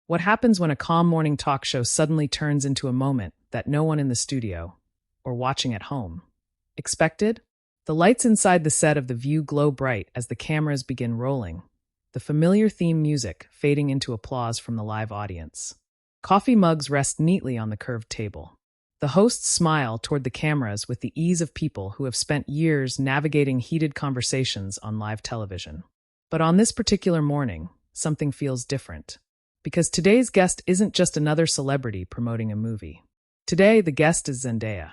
What happens when a calm morning talk show suddenly turns into a moment that no one in the studio, or watching at home, expected? The lights inside the set of The View glow bright as the cameras begin rolling, the familiar theme music fading into applause from the live audience. Coffee mugs rest neatly on the curved table. The hosts smile toward the cameras with the ease of people who have spent years navigating heated conversations on live television. But on this particular morning, something feels different. Because today's guest isn't just another celebrity promoting a movie. Today, the guest is Zendaya.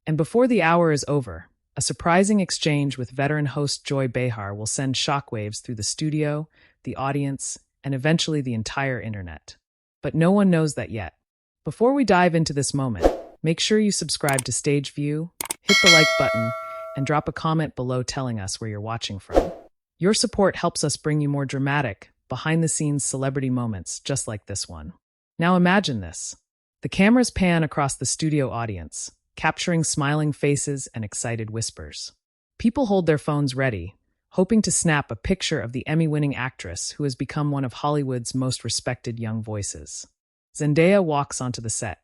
And before the hour is over, a surprising exchange with veteran host Joy Behar will send shockwaves through the studio, the audience, and eventually the entire internet. But no one knows that yet. Before we dive into this moment, make sure you subscribe to Stage View, hit the like button, and drop a comment below telling us where you're watching from. Your support helps us bring you more dramatic, behind-the-scenes celebrity moments just like this one. Now imagine this. The cameras pan across the studio audience, capturing smiling faces and excited whispers. People hold their phones ready, hoping to snap a picture of the Emmy-winning actress who has become one of Hollywood's most respected young voices. Zendaya walks onto the set.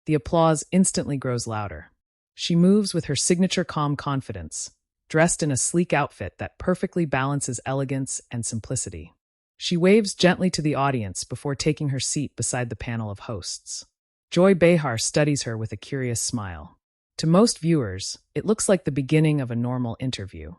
The applause instantly grows louder. She moves with her signature calm confidence, dressed in a sleek outfit that perfectly balances elegance and simplicity. She waves gently to the audience before taking her seat beside the panel of hosts. Joy Behar studies her with a curious smile. To most viewers, it looks like the beginning of a normal interview.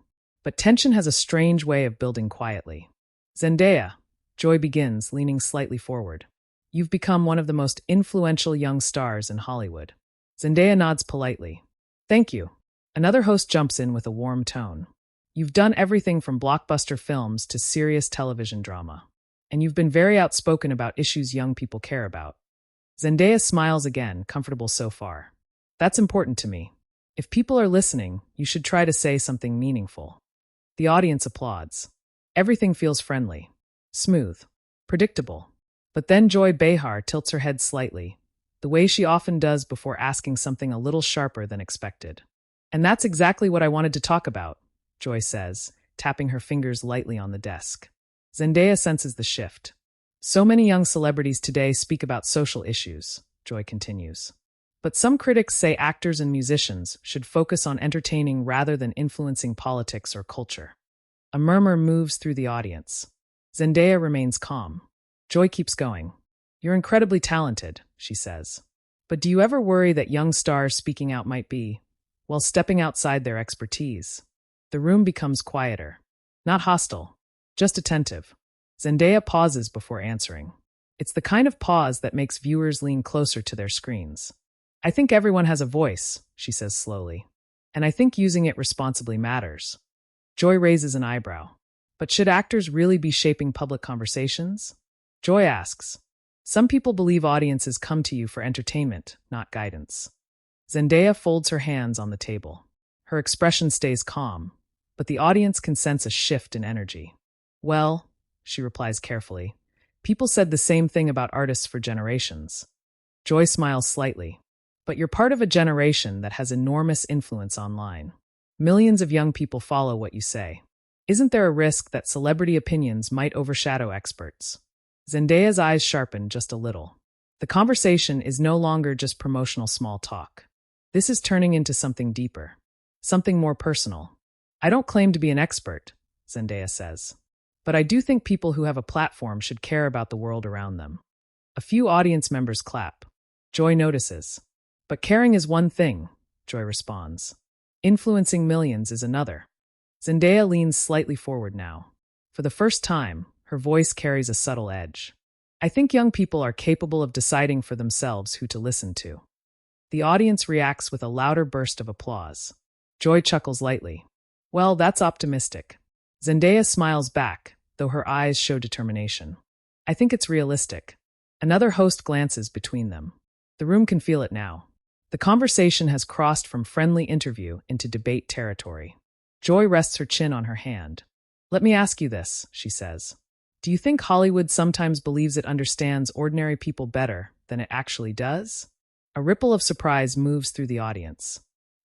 But tension has a strange way of building quietly. Zendaya, Joy begins, leaning slightly forward. You've become one of the most influential young stars in Hollywood. Zendaya nods politely. Thank you. Another host jumps in with a warm tone. You've done everything from blockbuster films to serious television drama. And you've been very outspoken about issues young people care about. Zendaya smiles again, comfortable so far. That's important to me. If people are listening, you should try to say something meaningful. The audience applauds. Everything feels friendly, smooth, predictable. But then Joy Behar tilts her head slightly, the way she often does before asking something a little sharper than expected. And that's exactly what I wanted to talk about, Joy says, tapping her fingers lightly on the desk. Zendaya senses the shift. So many young celebrities today speak about social issues, Joy continues. But some critics say actors and musicians should focus on entertaining rather than influencing politics or culture. A murmur moves through the audience. Zendaya remains calm. Joy keeps going. You're incredibly talented, she says. But do you ever worry that young stars speaking out might be, well, stepping outside their expertise? The room becomes quieter. Not hostile, just attentive. Zendaya pauses before answering. It's the kind of pause that makes viewers lean closer to their screens. I think everyone has a voice, she says slowly. And I think using it responsibly matters. Joy raises an eyebrow. But should actors really be shaping public conversations? Joy asks. Some people believe audiences come to you for entertainment, not guidance. Zendaya folds her hands on the table. Her expression stays calm, but the audience can sense a shift in energy. Well, she replies carefully, people said the same thing about artists for generations. Joy smiles slightly. But you're part of a generation that has enormous influence online. Millions of young people follow what you say. Isn't there a risk that celebrity opinions might overshadow experts? Zendaya's eyes sharpen just a little. The conversation is no longer just promotional small talk. This is turning into something deeper, something more personal. I don't claim to be an expert, Zendaya says. But I do think people who have a platform should care about the world around them. A few audience members clap. Joy notices. But caring is one thing, Joy responds. Influencing millions is another. Zendaya leans slightly forward now. For the first time, her voice carries a subtle edge. I think young people are capable of deciding for themselves who to listen to. The audience reacts with a louder burst of applause. Joy chuckles lightly. Well, that's optimistic. Zendaya smiles back, though her eyes show determination. I think it's realistic. Another host glances between them. The room can feel it now. The conversation has crossed from friendly interview into debate territory. Joy rests her chin on her hand. Let me ask you this, she says. Do you think Hollywood sometimes believes it understands ordinary people better than it actually does? A ripple of surprise moves through the audience.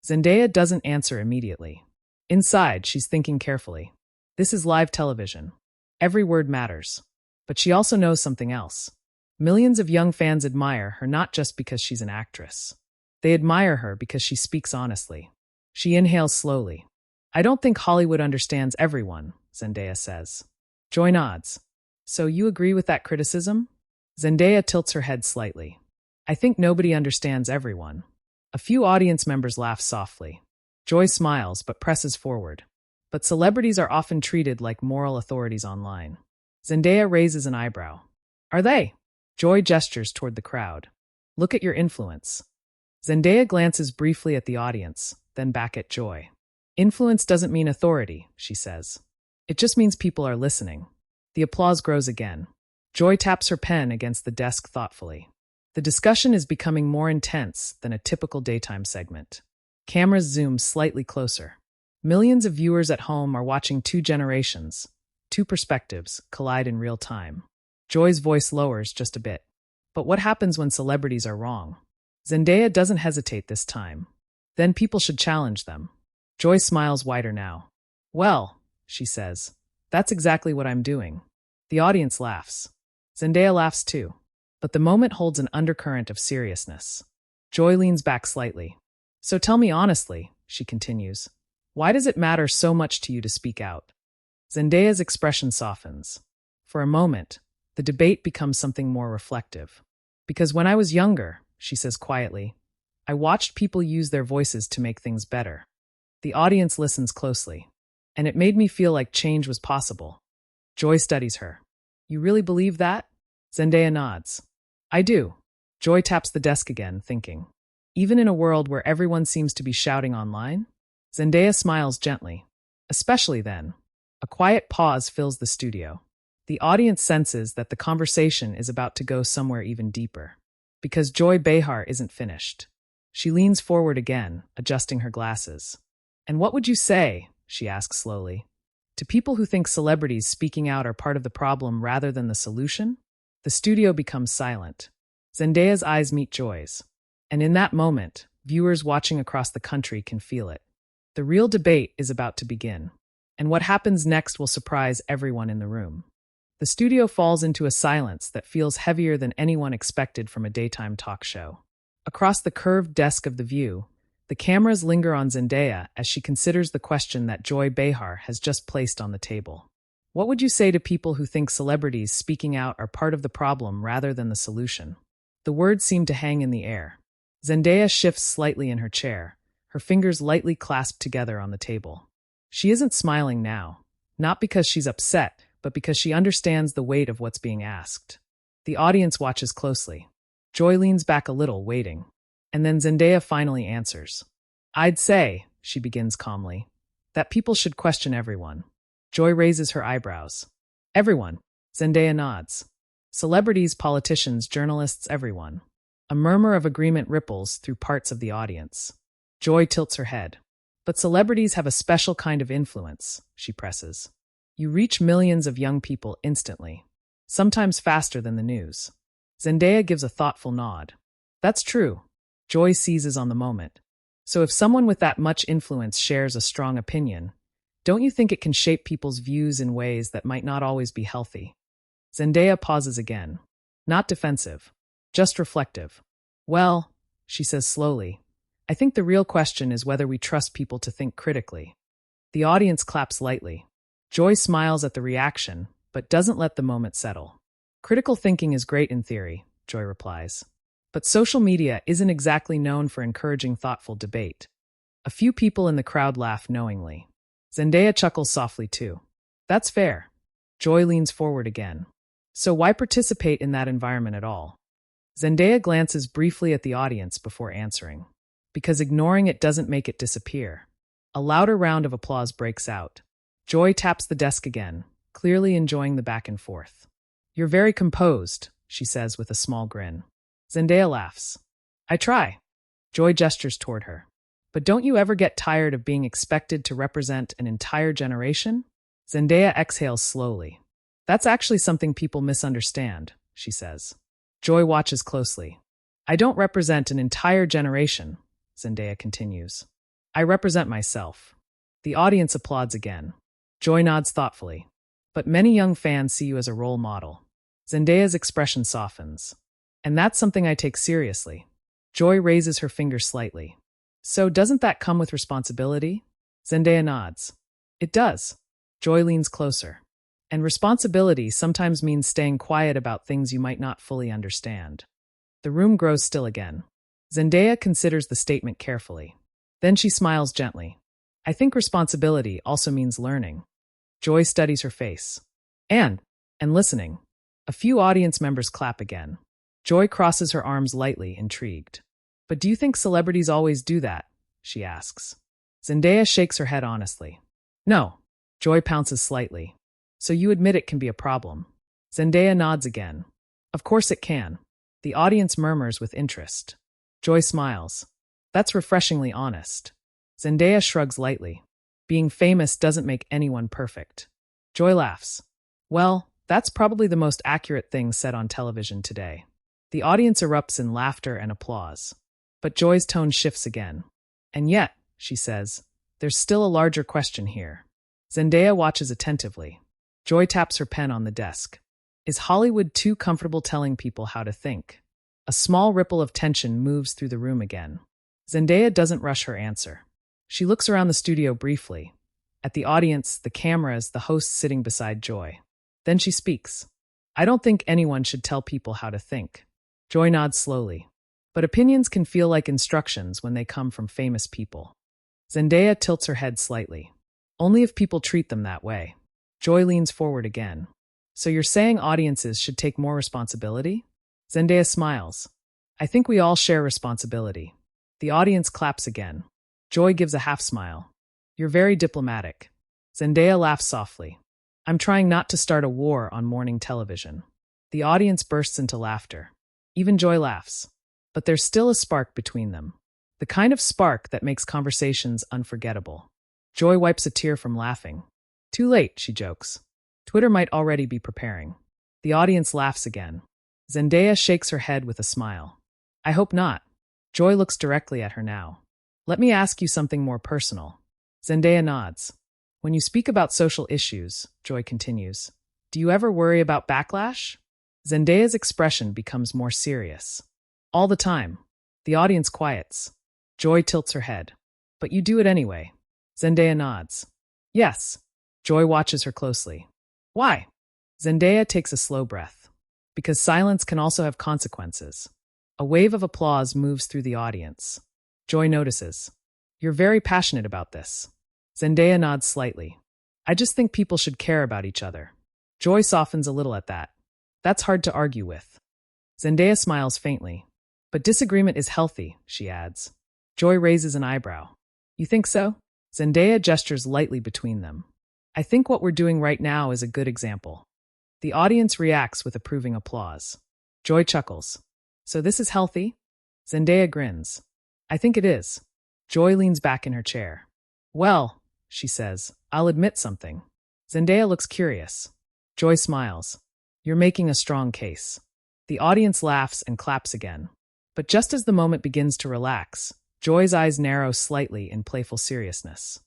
Zendaya doesn't answer immediately. Inside, she's thinking carefully. This is live television. Every word matters. But she also knows something else. Millions of young fans admire her not just because she's an actress. They admire her because she speaks honestly. She inhales slowly. I don't think Hollywood understands everyone, Zendaya says. Joy nods. So you agree with that criticism? Zendaya tilts her head slightly. I think nobody understands everyone. A few audience members laugh softly. Joy smiles but presses forward. But celebrities are often treated like moral authorities online. Zendaya raises an eyebrow. Are they? Joy gestures toward the crowd. Look at your influence. Zendaya glances briefly at the audience, then back at Joy. Influence doesn't mean authority, she says. It just means people are listening. The applause grows again. Joy taps her pen against the desk thoughtfully. The discussion is becoming more intense than a typical daytime segment. Cameras zoom slightly closer. Millions of viewers at home are watching two generations, two perspectives, collide in real time. Joy's voice lowers just a bit. But what happens when celebrities are wrong? Zendaya doesn't hesitate this time. Then people should challenge them. Joy smiles wider now. Well, she says, that's exactly what I'm doing. The audience laughs. Zendaya laughs too. But the moment holds an undercurrent of seriousness. Joy leans back slightly. So tell me honestly, she continues, why does it matter so much to you to speak out? Zendaya's expression softens. For a moment, the debate becomes something more reflective. Because when I was younger, she says quietly, I watched people use their voices to make things better. The audience listens closely. And it made me feel like change was possible. Joy studies her. You really believe that? Zendaya nods. I do. Joy taps the desk again, thinking. Even in a world where everyone seems to be shouting online? Zendaya smiles gently. Especially then. A quiet pause fills the studio. The audience senses that the conversation is about to go somewhere even deeper. Because Joy Behar isn't finished. She leans forward again, adjusting her glasses. And what would you say, she asks slowly, to people who think celebrities speaking out are part of the problem rather than the solution? The studio becomes silent. Zendaya's eyes meet Joy's. And in that moment, viewers watching across the country can feel it. The real debate is about to begin. And what happens next will surprise everyone in the room. The studio falls into a silence that feels heavier than anyone expected from a daytime talk show. Across the curved desk of The View, the cameras linger on Zendaya as she considers the question that Joy Behar has just placed on the table. What would you say to people who think celebrities speaking out are part of the problem rather than the solution? The words seem to hang in the air. Zendaya shifts slightly in her chair, her fingers lightly clasped together on the table. She isn't smiling now, not because she's upset, but because she understands the weight of what's being asked. The audience watches closely. Joy leans back a little, waiting. And then Zendaya finally answers. I'd say, she begins calmly, that people should question everyone. Joy raises her eyebrows. Everyone. Zendaya nods. Celebrities, politicians, journalists, everyone. A murmur of agreement ripples through parts of the audience. Joy tilts her head. But celebrities have a special kind of influence, she presses. You reach millions of young people instantly, sometimes faster than the news. Zendaya gives a thoughtful nod. That's true. Joy seizes on the moment. So if someone with that much influence shares a strong opinion, don't you think it can shape people's views in ways that might not always be healthy? Zendaya pauses again. Not defensive, just reflective. Well, she says slowly, I think the real question is whether we trust people to think critically. The audience claps lightly. Joy smiles at the reaction, but doesn't let the moment settle. Critical thinking is great in theory, Joy replies. But social media isn't exactly known for encouraging thoughtful debate. A few people in the crowd laugh knowingly. Zendaya chuckles softly too. That's fair. Joy leans forward again. So why participate in that environment at all? Zendaya glances briefly at the audience before answering. Because ignoring it doesn't make it disappear. A louder round of applause breaks out. Joy taps the desk again, clearly enjoying the back and forth. You're very composed, she says with a small grin. Zendaya laughs. I try. Joy gestures toward her. But don't you ever get tired of being expected to represent an entire generation? Zendaya exhales slowly. That's actually something people misunderstand, she says. Joy watches closely. I don't represent an entire generation, Zendaya continues. I represent myself. The audience applauds again. Joy nods thoughtfully. But many young fans see you as a role model. Zendaya's expression softens. And that's something I take seriously. Joy raises her finger slightly. So doesn't that come with responsibility? Zendaya nods. It does. Joy leans closer. And responsibility sometimes means staying quiet about things you might not fully understand. The room grows still again. Zendaya considers the statement carefully. Then she smiles gently. I think responsibility also means learning. Joy studies her face. And listening. A few audience members clap again. Joy crosses her arms lightly, intrigued. But do you think celebrities always do that? She asks. Zendaya shakes her head honestly. No. Joy pounces slightly. So you admit it can be a problem. Zendaya nods again. Of course it can. The audience murmurs with interest. Joy smiles. That's refreshingly honest. Zendaya shrugs lightly. Being famous doesn't make anyone perfect. Joy laughs. Well, that's probably the most accurate thing said on television today. The audience erupts in laughter and applause. But Joy's tone shifts again. And yet, she says, there's still a larger question here. Zendaya watches attentively. Joy taps her pen on the desk. Is Hollywood too comfortable telling people how to think? A small ripple of tension moves through the room again. Zendaya doesn't rush her answer. She looks around the studio briefly. At the audience, the cameras, the host sitting beside Joy. Then she speaks. I don't think anyone should tell people how to think. Joy nods slowly. But opinions can feel like instructions when they come from famous people. Zendaya tilts her head slightly. Only if people treat them that way. Joy leans forward again. So you're saying audiences should take more responsibility? Zendaya smiles. I think we all share responsibility. The audience claps again. Joy gives a half smile. You're very diplomatic. Zendaya laughs softly. I'm trying not to start a war on morning television. The audience bursts into laughter. Even Joy laughs. But there's still a spark between them. The kind of spark that makes conversations unforgettable. Joy wipes a tear from laughing. Too late, she jokes. Twitter might already be preparing. The audience laughs again. Zendaya shakes her head with a smile. I hope not. Joy looks directly at her now. Let me ask you something more personal. Zendaya nods. When you speak about social issues, Joy continues, do you ever worry about backlash? Zendaya's expression becomes more serious. All the time. The audience quiets. Joy tilts her head. But you do it anyway. Zendaya nods. Yes. Joy watches her closely. Why? Zendaya takes a slow breath. Because silence can also have consequences. A wave of applause moves through the audience. Joy notices. You're very passionate about this. Zendaya nods slightly. I just think people should care about each other. Joy softens a little at that. That's hard to argue with. Zendaya smiles faintly. But disagreement is healthy, she adds. Joy raises an eyebrow. You think so? Zendaya gestures lightly between them. I think what we're doing right now is a good example. The audience reacts with approving applause. Joy chuckles. So this is healthy? Zendaya grins. I think it is. Joy leans back in her chair. Well, she says, I'll admit something. Zendaya looks curious. Joy smiles. You're making a strong case. The audience laughs and claps again. But just as the moment begins to relax, Joy's eyes narrow slightly in playful seriousness.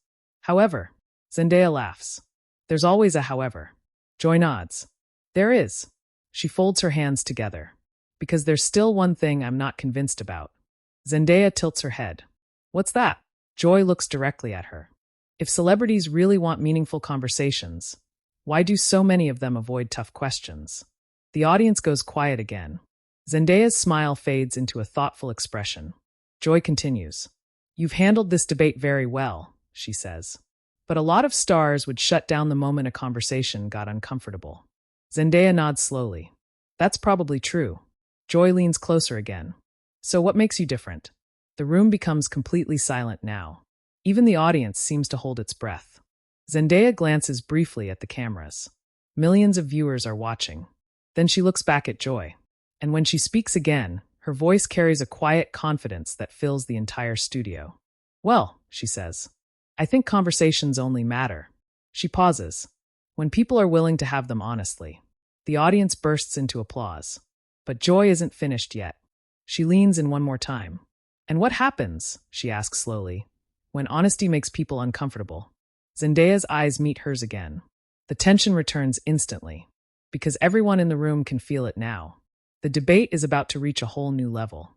However, Zendaya laughs. There's always a however. Joy nods. There is. She folds her hands together. Because there's still one thing I'm not convinced about. Zendaya tilts her head. What's that? Joy looks directly at her. If celebrities really want meaningful conversations, why do so many of them avoid tough questions? The audience goes quiet again. Zendaya's smile fades into a thoughtful expression. Joy continues. You've handled this debate very well, she says. But a lot of stars would shut down the moment a conversation got uncomfortable. Zendaya nods slowly. That's probably true. Joy leans closer again. So what makes you different? The room becomes completely silent now. Even the audience seems to hold its breath. Zendaya glances briefly at the cameras. Millions of viewers are watching. Then she looks back at Joy. And when she speaks again, her voice carries a quiet confidence that fills the entire studio. Well, she says, I think conversations only matter. She pauses. When people are willing to have them honestly. The audience bursts into applause. But Joy isn't finished yet. She leans in one more time. And what happens, she asks slowly, when honesty makes people uncomfortable? Zendaya's eyes meet hers again. The tension returns instantly. because everyone in the room can feel it now. The debate is about to reach a whole new level.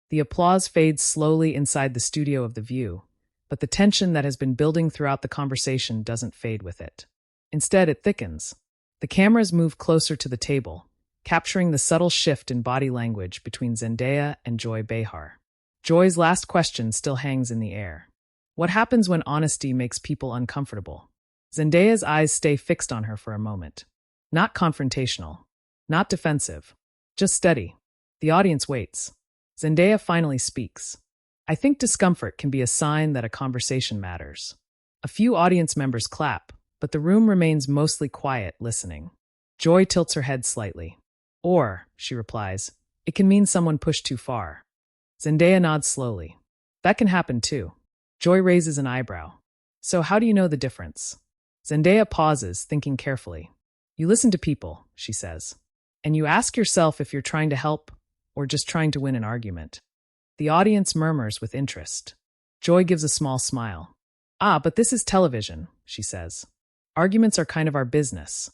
The applause fades slowly inside the studio of The View, but the tension that has been building throughout the conversation doesn't fade with it. Instead, it thickens. The cameras move closer to the table, capturing the subtle shift in body language between Zendaya and Joy Behar. Joy's last question still hangs in the air. What happens when honesty makes people uncomfortable? Zendaya's eyes stay fixed on her for a moment. Not confrontational, not defensive, just steady. The audience waits. Zendaya finally speaks. I think discomfort can be a sign that a conversation matters. A few audience members clap, but the room remains mostly quiet, listening. Joy tilts her head slightly. Or, she replies, it can mean someone pushed too far. Zendaya nods slowly. That can happen too. Joy raises an eyebrow. So how do you know the difference? Zendaya pauses, thinking carefully. You listen to people, she says. And you ask yourself if you're trying to help or just trying to win an argument. The audience murmurs with interest. Joy gives a small smile. Ah, but this is television, she says. Arguments are kind of our business.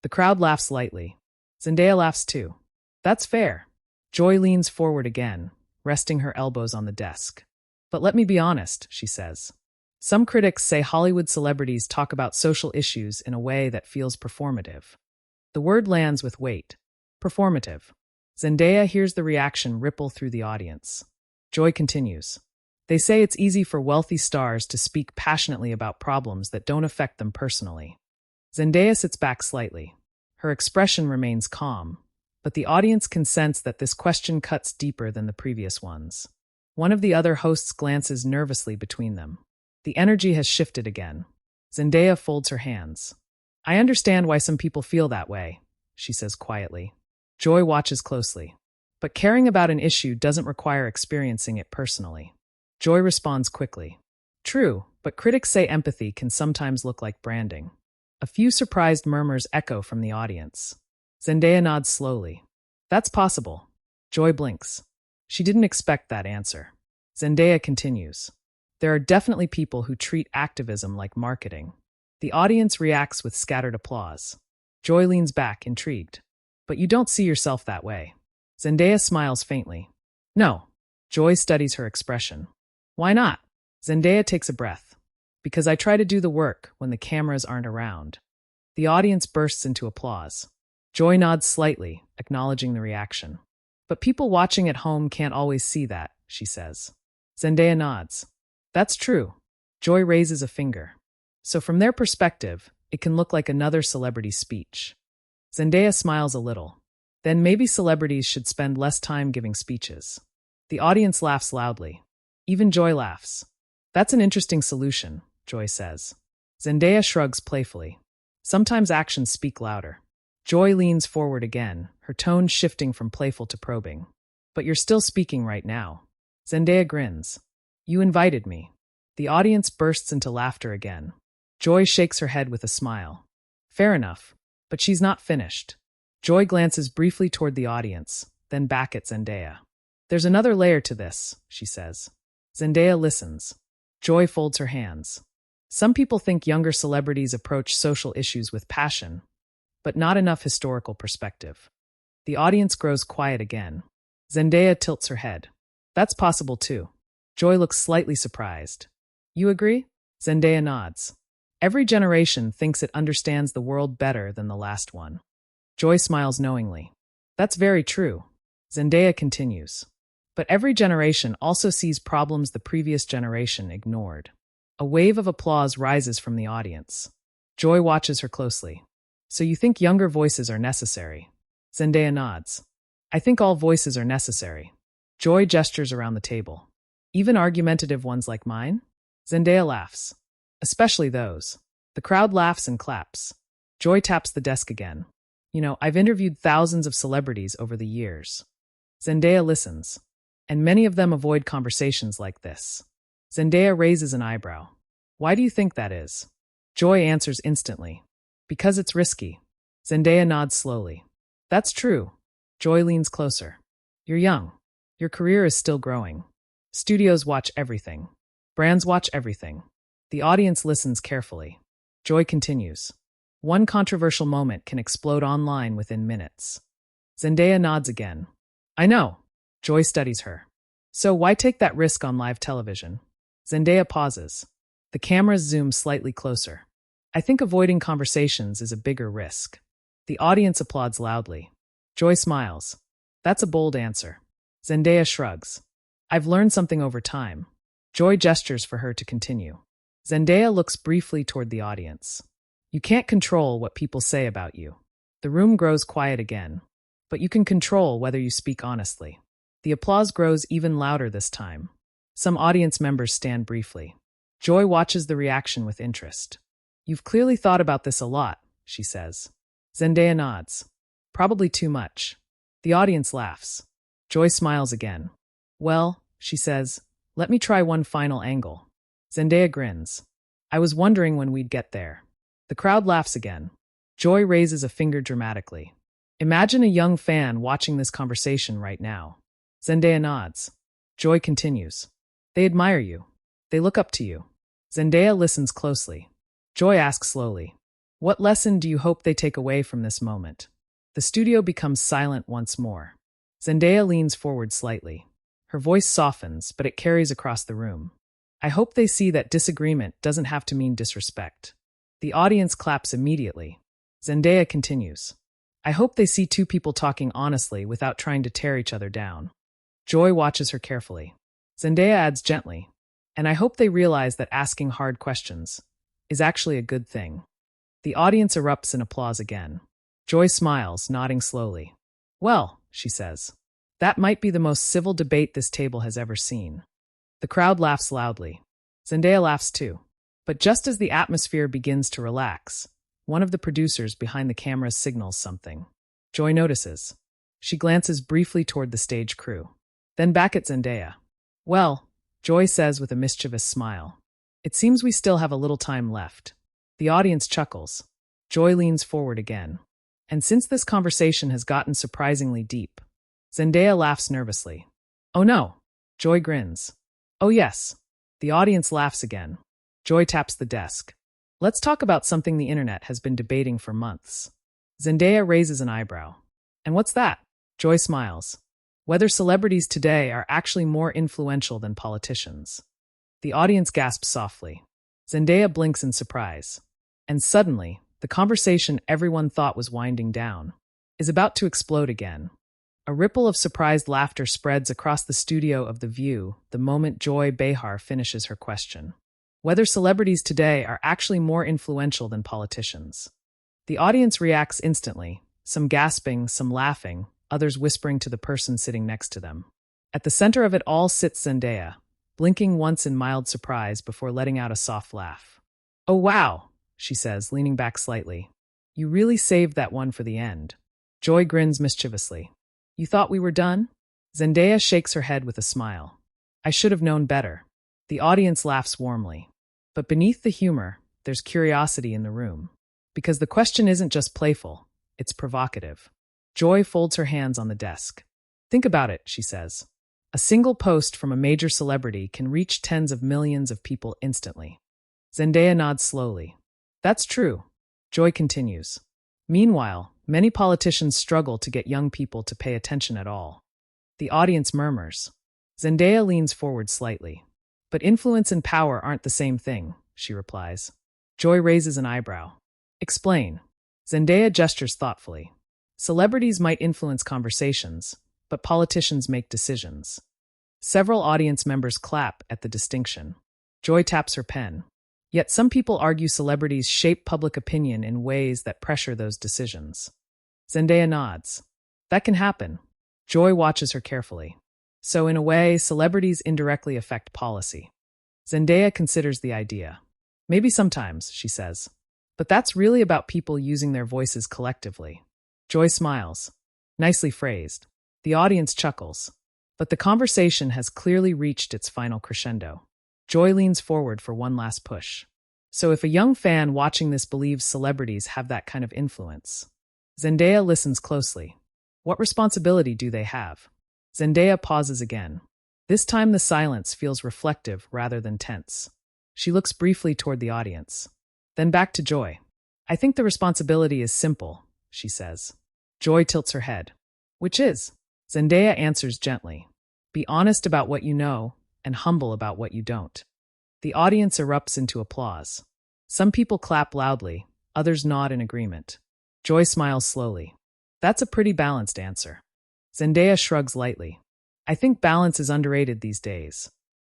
The crowd laughs lightly. Zendaya laughs too. That's fair. Joy leans forward again, resting her elbows on the desk. But let me be honest, she says. Some critics say Hollywood celebrities talk about social issues in a way that feels performative. The word lands with weight. Performative. Zendaya hears the reaction ripple through the audience. Joy continues. They say it's easy for wealthy stars to speak passionately about problems that don't affect them personally. Zendaya sits back slightly. Her expression remains calm, but the audience can sense that this question cuts deeper than the previous ones. One of the other hosts glances nervously between them. The energy has shifted again. Zendaya folds her hands. I understand why some people feel that way, she says quietly. Joy watches closely. But caring about an issue doesn't require experiencing it personally. Joy responds quickly. True, but critics say empathy can sometimes look like branding. A few surprised murmurs echo from the audience. Zendaya nods slowly. That's possible. Joy blinks. She didn't expect that answer. Zendaya continues. There are definitely people who treat activism like marketing. The audience reacts with scattered applause. Joy leans back, intrigued. But you don't see yourself that way. Zendaya smiles faintly. No. Joy studies her expression. Why not? Zendaya takes a breath. Because I try to do the work when the cameras aren't around. The audience bursts into applause. Joy nods slightly, acknowledging the reaction. But people watching at home can't always see that, she says. Zendaya nods. That's true. Joy raises a finger. So from their perspective, it can look like another celebrity speech. Zendaya smiles a little. Then maybe celebrities should spend less time giving speeches. The audience laughs loudly. Even Joy laughs. That's an interesting solution, Joy says. Zendaya shrugs playfully. Sometimes actions speak louder. Joy leans forward again, her tone shifting from playful to probing. But you're still speaking right now. Zendaya grins. You invited me. The audience bursts into laughter again. Joy shakes her head with a smile. Fair enough, but she's not finished. Joy glances briefly toward the audience, then back at Zendaya. There's another layer to this, she says. Zendaya listens. Joy folds her hands. Some people think younger celebrities approach social issues with passion, but not enough historical perspective. The audience grows quiet again. Zendaya tilts her head. That's possible too. Joy looks slightly surprised. You agree? Zendaya nods. Every generation thinks it understands the world better than the last one. Joy smiles knowingly. That's very true. Zendaya continues. But every generation also sees problems the previous generation ignored. A wave of applause rises from the audience. Joy watches her closely. So you think younger voices are necessary? Zendaya nods. I think all voices are necessary. Joy gestures around the table. Even argumentative ones like mine? Zendaya laughs. Especially those. The crowd laughs and claps. Joy taps the desk again. I've interviewed thousands of celebrities over the years. Zendaya listens. And many of them avoid conversations like this. Zendaya raises an eyebrow. Why do you think that is? Joy answers instantly. Because it's risky. Zendaya nods slowly. That's true. Joy leans closer. You're young. Your career is still growing. Studios watch everything. Brands watch everything. The audience listens carefully. Joy continues. One controversial moment can explode online within minutes. Zendaya nods again. I know. Joy studies her. So why take that risk on live television? Zendaya pauses. The cameras zoom slightly closer. I think avoiding conversations is a bigger risk. The audience applauds loudly. Joy smiles. That's a bold answer. Zendaya shrugs. I've learned something over time. Joy gestures for her to continue. Zendaya looks briefly toward the audience. You can't control what people say about you. The room grows quiet again. But you can control whether you speak honestly. The applause grows even louder this time. Some audience members stand briefly. Joy watches the reaction with interest. You've clearly thought about this a lot, she says. Zendaya nods. Probably too much. The audience laughs. Joy smiles again. Well, she says, let me try one final angle. Zendaya grins. I was wondering when we'd get there. The crowd laughs again. Joy raises a finger dramatically. Imagine a young fan watching this conversation right now. Zendaya nods. Joy continues. They admire you. They look up to you. Zendaya listens closely. Joy asks slowly, what lesson do you hope they take away from this moment? The studio becomes silent once more. Zendaya leans forward slightly. Her voice softens, but it carries across the room. I hope they see that disagreement doesn't have to mean disrespect. The audience claps immediately. Zendaya continues. I hope they see two people talking honestly without trying to tear each other down. Joy watches her carefully. Zendaya adds gently, and I hope they realize that asking hard questions is actually a good thing. The audience erupts in applause again. Joy smiles, nodding slowly. Well, she says, that might be the most civil debate this table has ever seen. The crowd laughs loudly. Zendaya laughs too. But just as the atmosphere begins to relax, one of the producers behind the camera signals something. Joy notices. She glances briefly toward the stage crew. Then back at Zendaya. Well, Joy says with a mischievous smile. It seems we still have a little time left. The audience chuckles. Joy leans forward again. And since this conversation has gotten surprisingly deep, Zendaya laughs nervously. Oh no. Joy grins. Oh yes. The audience laughs again. Joy taps the desk. Let's talk about something the internet has been debating for months. Zendaya raises an eyebrow. And what's that? Joy smiles. Whether celebrities today are actually more influential than politicians. The audience gasps softly. Zendaya blinks in surprise. And suddenly, the conversation everyone thought was winding down is about to explode again. A ripple of surprised laughter spreads across the studio of The View the moment Joy Behar finishes her question. Whether celebrities today are actually more influential than politicians. The audience reacts instantly, some gasping, some laughing, others whispering to the person sitting next to them. At the center of it all sits Zendaya, blinking once in mild surprise before letting out a soft laugh. Oh wow, she says, leaning back slightly. You really saved that one for the end. Joy grins mischievously. You thought we were done? Zendaya shakes her head with a smile. I should have known better. The audience laughs warmly. But beneath the humor, there's curiosity in the room. Because the question isn't just playful, it's provocative. Joy folds her hands on the desk. Think about it, she says. A single post from a major celebrity can reach tens of millions of people instantly. Zendaya nods slowly. That's true. Joy continues. Meanwhile, many politicians struggle to get young people to pay attention at all. The audience murmurs. Zendaya leans forward slightly. But influence and power aren't the same thing, she replies. Joy raises an eyebrow. Explain. Zendaya gestures thoughtfully. Celebrities might influence conversations, but politicians make decisions. Several audience members clap at the distinction. Joy taps her pen. Yet some people argue celebrities shape public opinion in ways that pressure those decisions. Zendaya nods. That can happen. Joy watches her carefully. So in a way, celebrities indirectly affect policy. Zendaya considers the idea. Maybe sometimes, she says. But that's really about people using their voices collectively. Joy smiles. Nicely phrased. The audience chuckles. But the conversation has clearly reached its final crescendo. Joy leans forward for one last push. So if a young fan watching this believes celebrities have that kind of influence, Zendaya listens closely. What responsibility do they have? Zendaya pauses again. This time the silence feels reflective rather than tense. She looks briefly toward the audience. Then back to Joy. I think the responsibility is simple, she says. Joy tilts her head. Which is? Zendaya answers gently. Be honest about what you know and humble about what you don't. The audience erupts into applause. Some people clap loudly, others nod in agreement. Joy smiles slowly. That's a pretty balanced answer. Zendaya shrugs lightly. I think balance is underrated these days.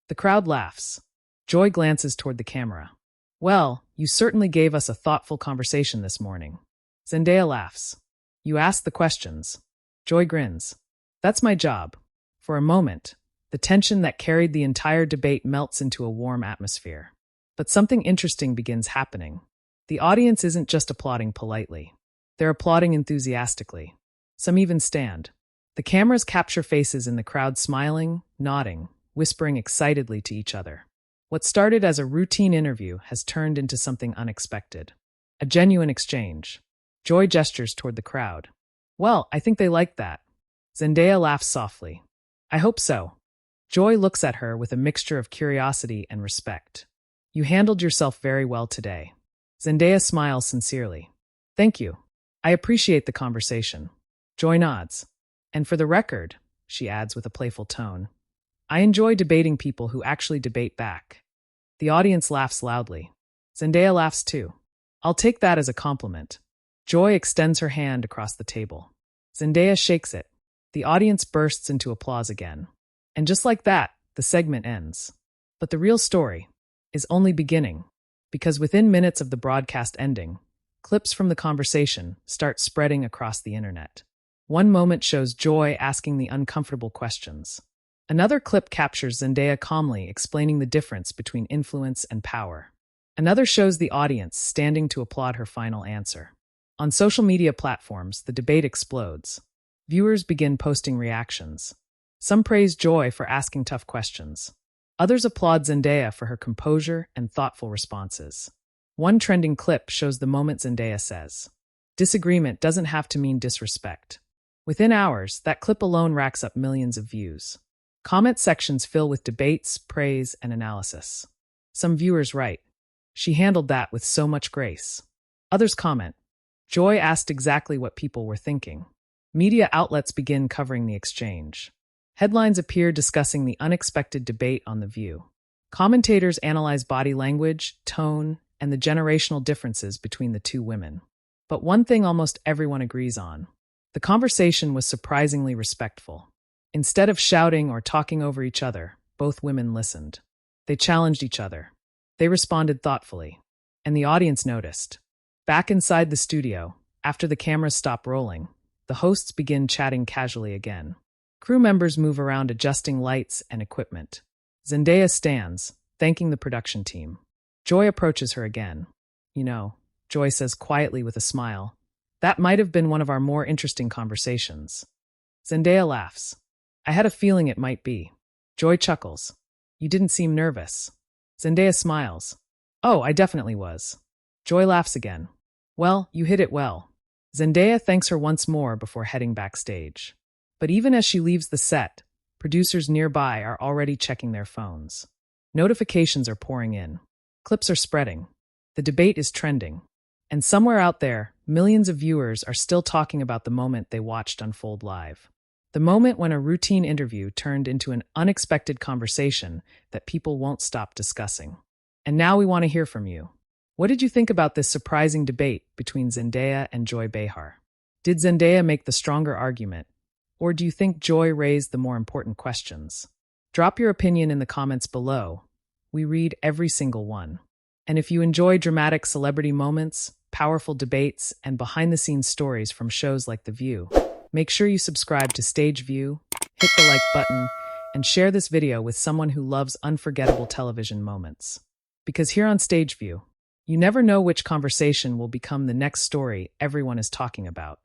The crowd laughs. Joy glances toward the camera. Well, you certainly gave us a thoughtful conversation this morning. Zendaya laughs. You asked the questions. Joy grins. That's my job. For a moment, the tension that carried the entire debate melts into a warm atmosphere. But something interesting begins happening. The audience isn't just applauding politely. They're applauding enthusiastically. Some even stand. The cameras capture faces in the crowd smiling, nodding, whispering excitedly to each other. What started as a routine interview has turned into something unexpected. A genuine exchange. Joy gestures toward the crowd. Well, I think they like that. Zendaya laughs softly. I hope so. Joy looks at her with a mixture of curiosity and respect. You handled yourself very well today. Zendaya smiles sincerely. Thank you. I appreciate the conversation. Joy nods. And for the record, she adds with a playful tone, I enjoy debating people who actually debate back. The audience laughs loudly. Zendaya laughs too. I'll take that as a compliment. Joy extends her hand across the table. Zendaya shakes it. The audience bursts into applause again. And just like that, the segment ends. But the real story is only beginning, because within minutes of the broadcast ending, clips from the conversation start spreading across the internet. One moment shows Joy asking the uncomfortable questions. Another clip captures Zendaya calmly explaining the difference between influence and power. Another shows the audience standing to applaud her final answer. On social media platforms, the debate explodes. Viewers begin posting reactions. Some praise Joy for asking tough questions. Others applaud Zendaya for her composure and thoughtful responses. One trending clip shows the moment Zendaya says, disagreement doesn't have to mean disrespect. Within hours, that clip alone racks up millions of views. Comment sections fill with debates, praise, and analysis. Some viewers write, she handled that with so much grace. Others comment, Joy asked exactly what people were thinking. Media outlets begin covering the exchange. Headlines appear discussing the unexpected debate on The View. Commentators analyze body language, tone, and the generational differences between the two women. But one thing almost everyone agrees on. The conversation was surprisingly respectful. Instead of shouting or talking over each other, both women listened. They challenged each other. They responded thoughtfully. And the audience noticed. Back inside the studio, after the cameras stop rolling, the hosts begin chatting casually again. Crew members move around adjusting lights and equipment. Zendaya stands, thanking the production team. Joy approaches her again. You know, Joy says quietly with a smile, that might have been one of our more interesting conversations. Zendaya laughs. I had a feeling it might be. Joy chuckles. You didn't seem nervous. Zendaya smiles. Oh, I definitely was. Joy laughs again. Well, you hit it well. Zendaya thanks her once more before heading backstage. But even as she leaves the set, producers nearby are already checking their phones. Notifications are pouring in. Clips are spreading. The debate is trending. And somewhere out there, millions of viewers are still talking about the moment they watched unfold live. The moment when a routine interview turned into an unexpected conversation that people won't stop discussing. And now we want to hear from you. What did you think about this surprising debate between Zendaya and Joy Behar? Did Zendaya make the stronger argument? Or do you think Joy raised the more important questions? Drop your opinion in the comments below. We read every single one. And if you enjoy dramatic celebrity moments, powerful debates, and behind-the-scenes stories from shows like The View, make sure you subscribe to Stage View, hit the like button, and share this video with someone who loves unforgettable television moments. Because here on Stage View, you never know which conversation will become the next story everyone is talking about.